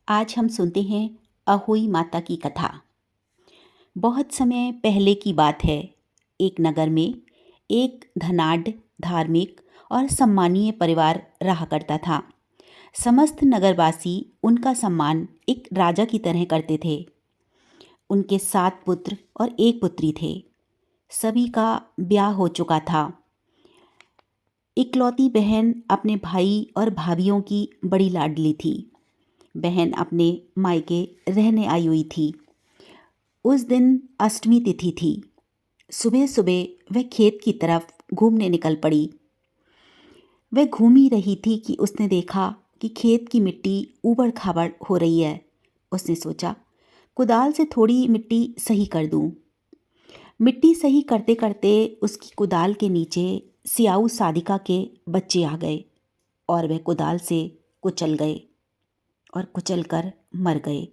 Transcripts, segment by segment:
आज हम सुनते हैं अहोई माता की कथा। बहुत समय पहले की बात है। एक नगर में एक धनाढ्य, धार्मिक और सम्मानीय परिवार रहा करता था। समस्त नगरवासी उनका सम्मान एक राजा की तरह करते थे। उनके 7 पुत्र और एक पुत्री थे। सभी का ब्याह हो चुका था। इकलौती बहन अपने भाई और भाभियों की बड़ी लाडली थी। बहन अपने मायके रहने आई हुई थी। उस दिन अष्टमी तिथि थी। सुबह सुबह वह खेत की तरफ घूमने निकल पड़ी। वह घूम ही रही थी कि उसने देखा कि खेत की मिट्टी ऊबड़ खाबड़ हो रही है। उसने सोचा, कुदाल से थोड़ी मिट्टी सही कर दूं। मिट्टी सही करते करते उसकी कुदाल के नीचे सियाऊ सादिका के बच्चे आ गए और वह कुदाल से कुचल गए और कुचल कर मर गए।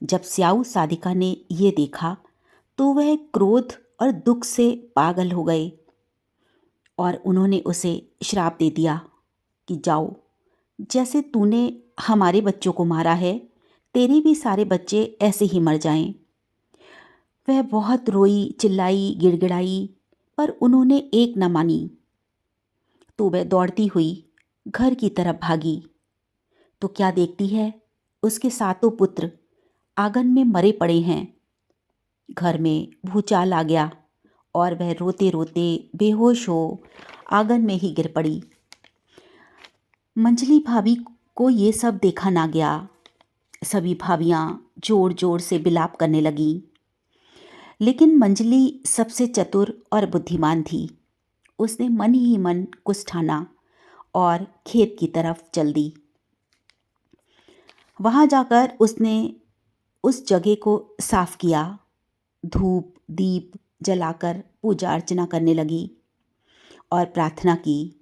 जब स्याऊ सादिका ने ये देखा तो वह क्रोध और दुख से पागल हो गए और उन्होंने उसे श्राप दे दिया कि जाओ, जैसे तूने हमारे बच्चों को मारा है, तेरे भी सारे बच्चे ऐसे ही मर जाएं। वह बहुत रोई, चिल्लाई, गिड़गिड़ाई, पर उन्होंने एक न मानी। तो वह दौड़ती हुई घर की तरफ भागी तो क्या देखती है, उसके 7 पुत्र आंगन में मरे पड़े हैं। घर में भूचाल आ गया और वह रोते रोते बेहोश हो आंगन में ही गिर पड़ी। मंजली भाभी को ये सब देखा ना गया। सभी भाभियाँ जोर जोर से विलाप करने लगीं। लेकिन मंजली सबसे चतुर और बुद्धिमान थी। उसने मन ही मन कुछ ठाना और खेत की तरफ चल दी। वहाँ जाकर उसने उस जगह को साफ किया। धूप दीप जलाकर पूजा अर्चना करने लगी और प्रार्थना की,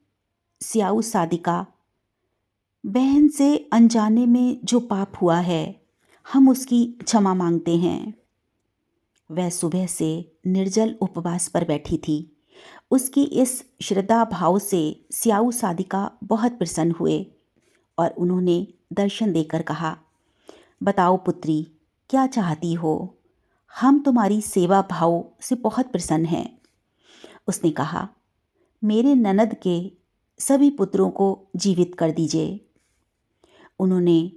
स्याऊ सादिका, बहन से अनजाने में जो पाप हुआ है, हम उसकी क्षमा मांगते हैं। वह सुबह से निर्जल उपवास पर बैठी थी। उसकी इस श्रद्धा भाव से स्याऊ सादिका बहुत प्रसन्न हुए और उन्होंने दर्शन देकर कहा, बताओ पुत्री, क्या चाहती हो? हम तुम्हारी सेवा भाव से बहुत प्रसन्न हैं। उसने कहा, मेरे ननद के सभी पुत्रों को जीवित कर दीजिए। उन्होंने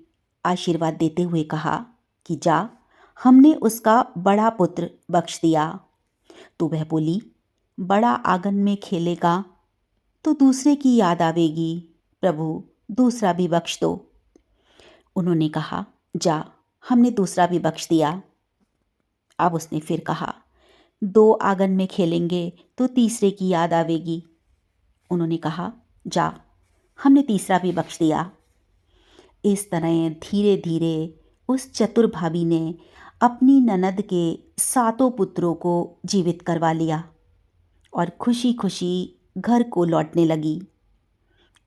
आशीर्वाद देते हुए कहा कि जा, हमने उसका बड़ा पुत्र बख्श दिया। तो वह बोली, बड़ा आंगन में खेलेगा तो दूसरे की याद आवेगी। प्रभु, दूसरा भी बख्श दो। उन्होंने कहा, जा, हमने दूसरा भी बख्श दिया। अब उसने फिर कहा, 2 आंगन में खेलेंगे तो तीसरे की याद आवेगी। उन्होंने कहा, जा, हमने तीसरा भी बख्श दिया। इस तरह धीरे धीरे उस चतुर भाभी ने अपनी ननद के 7 पुत्रों को जीवित करवा लिया और खुशी खुशी घर को लौटने लगी।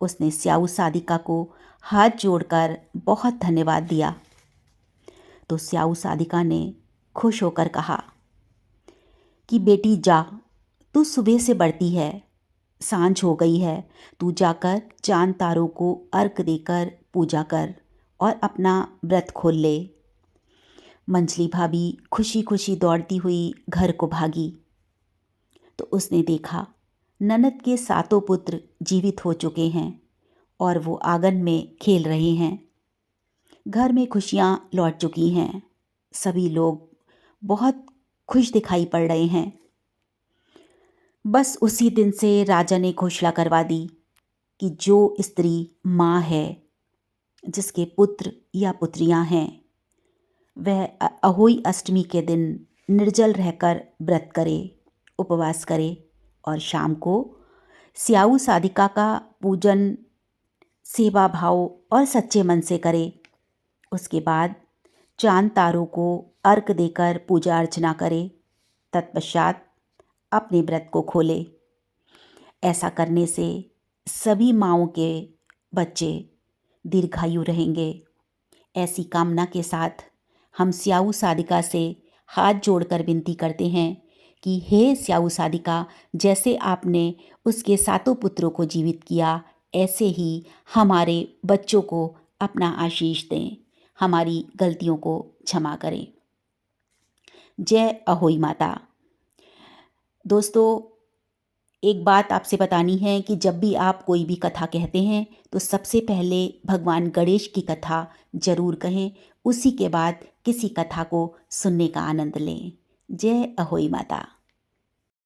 उसने स्याऊ सादिका को हाथ जोड़कर बहुत धन्यवाद दिया। तो स्याऊ सादिका ने खुश होकर कहा कि बेटी जा, तू सुबह से बढ़ती है, सांझ हो गई है, तू जाकर चांद तारों को अर्घ देकर पूजा कर और अपना व्रत खोल ले। मंजली भाभी खुशी खुशी दौड़ती हुई घर को भागी तो उसने देखा ननद के 7 पुत्र जीवित हो चुके हैं और वो आंगन में खेल रहे हैं। घर में खुशियाँ लौट चुकी हैं। सभी लोग बहुत खुश दिखाई पड़ रहे हैं। बस उसी दिन से राजा ने घोषणा करवा दी कि जो स्त्री माँ है, जिसके पुत्र या पुत्रियां हैं, वह अहोई अष्टमी के दिन निर्जल रहकर व्रत करे, उपवास करे और शाम को स्याऊ सादिका का पूजन सेवा भाव और सच्चे मन से करे। उसके बाद चांद तारों को अर्घ देकर पूजा अर्चना करे। तत्पश्चात अपने व्रत को खोले। ऐसा करने से सभी माँओं के बच्चे दीर्घायु रहेंगे। ऐसी कामना के साथ हम स्याऊ सादिका से हाथ जोड़कर विनती करते हैं कि हे स्याऊ सादिका, जैसे आपने उसके 7 पुत्रों को जीवित किया, ऐसे ही हमारे बच्चों को अपना आशीष दें। हमारी गलतियों को क्षमा करें। जय अहोई माता। दोस्तों, एक बात आपसे बतानी है कि जब भी आप कोई भी कथा कहते हैं तो सबसे पहले भगवान गणेश की कथा ज़रूर कहें, उसी के बाद किसी कथा को सुनने का आनंद लें। जय अहोई माता।